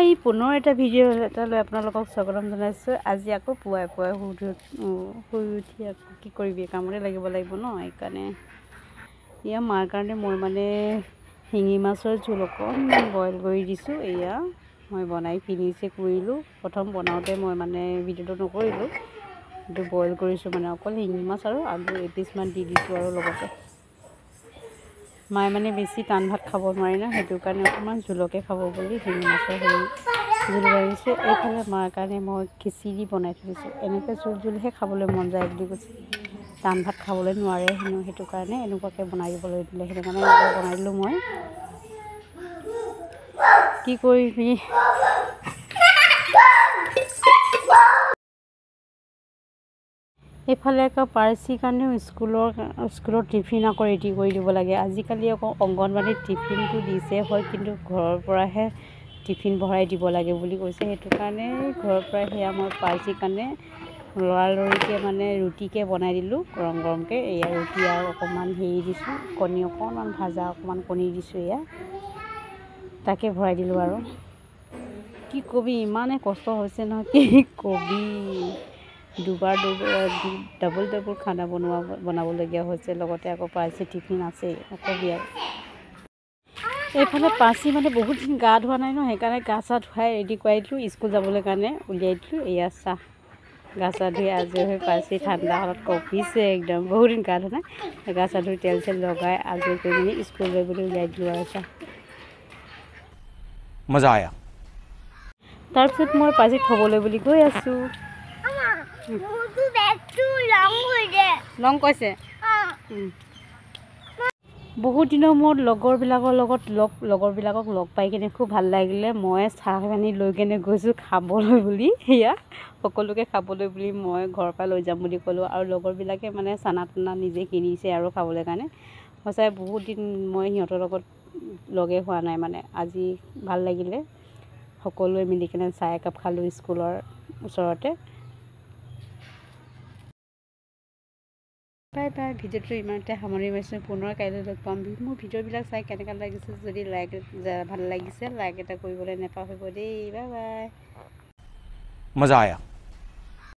হাই পুনৰ এটা ভিডিঅ' এটালৈ আপোনালোকক স্বাগতম জনাইছোঁ। আজি আকৌ পুৱাই শুই উঠি আকৌ কি কৰিবি, কামতে লাগিব ন। সেইকাৰণে এয়া মাৰ কাৰণে মই মানে শিঙি মাছৰ জোল অকণমান বইল কৰি দিছোঁ। এয়া মই বনাই ফিনিছে কৰিলোঁ। প্ৰথম বনাওঁতে মই মানে ভিডিঅ'টো নকৰিলোঁ, কিন্তু বইল কৰিছোঁ মানে অকল শিঙি মাছ আৰু আলু এপিচমান দি দিছোঁ। আৰু লগতে মায়ে মানে বেছি টান ভাত খাব নোৱাৰি ন, সেইটো কাৰণে অকণমান জোলকে খাব বুলি শিঙি মাছৰ জোল বনাইছোঁ। এইফালে মাৰ কাৰণে মই খিচিৰি বনাই থৈ দিছোঁ। এনেকৈ জোলহে খাবলৈ মন যায় বুলি কৈছে, টান ভাত খাবলৈ নোৱাৰে হেনো, সেইটো কাৰণে এনেকুৱাকৈ বনাই দিবলৈ দিলে। সেইটো কাৰণে বনাই দিলোঁ। মই কি কৰিবি, এইফালে আকৌ পাৰ্চিৰ কাৰণেও স্কুলৰ টিফিন আকৌ ৰেডি কৰি দিব লাগে। আজিকালি আকৌ অংগনবাড়ীত টিফিনটো দিছে হয়, কিন্তু ঘৰৰ পৰাহে টিফিন ভৰাই দিব লাগে বুলি কৈছে। সেইটো কাৰণে ঘৰৰ পৰাই সেয়া মই পাৰ্চিৰ কাৰণে লৰালৰিকৈ মানে ৰুটিকে বনাই দিলোঁ, গৰম গৰমকৈ। এয়া ৰুটি আৰু অকণমান হেৰি দিছোঁ, কণী অকণমান ভাজা, অকণমান কণী দিছোঁ। এয়া তাকে ভৰাই দিলোঁ। আৰু কি কবি, ইমানে কষ্ট হৈছে নহয়, কি কবি। ডাবল খানা বনাবলগীয়া হৈছে। লগতে আকৌ পাৰ্চি টিফিন আছেই, নকবি আৰু। এইফালে পাৰ্চি মানে বহুত দিন গা ধোৱা নাই ন, সেইকাৰণে গা চা ধুৱাই ৰেডি কৰাই দিলোঁ, স্কুল যাবলৈ কাৰণে উলিয়াই দিলোঁ। এয়া চাহ, গা চা ধুই আজৰি হৈ পাৰ্চি ঠাণ্ডা হালত কঁপিছে একদম, বহুত দিন গা ধোৱা নাই। গা চা ধুই তেল চেল লগাই আজৰি কৰি মেলি স্কুল লৈ বুলি উলিয়াই দিলোঁ। আৰু চাহ মজা আয়া। তাৰপিছত মই পাৰ্চি থ'বলৈ বুলি গৈ আছোঁ। লং কৈছে বহুত দিনৰ মূৰত লগৰবিলাকক লগ পাই কিনে খুব ভাল লাগিলে। মই চাহ পানী লৈ কিনে গৈছোঁ খাবলৈ বুলি। সেয়া সকলোকে খাবলৈ বুলি মই ঘৰৰ পৰা লৈ যাম বুলি ক'লোঁ। আৰু লগৰবিলাকে মানে চানা টানা নিজে কিনিছে আৰু খাবলৈ কাৰণে। সঁচাই বহুত দিন মই সিহঁতৰ লগত লগে হোৱা নাই, মানে আজি ভাল লাগিলে। সকলোৱে মিলি কিনে চাহ একাপ খালোঁ স্কুলৰ ওচৰতে। Bye bye. ভিডিঅ'টো ইমানতে সামৰি মাৰিছোঁ। পুনৰ কাইলৈ লগ পাম। মোৰ ভিডিঅ'বিলাক চাই কেনেকুৱা লাগিছে, যদি ভাল লাগিছে লাইক এটা কৰিবলৈ নাপাহৰিব দেই। Bye bye. মজা আয়া।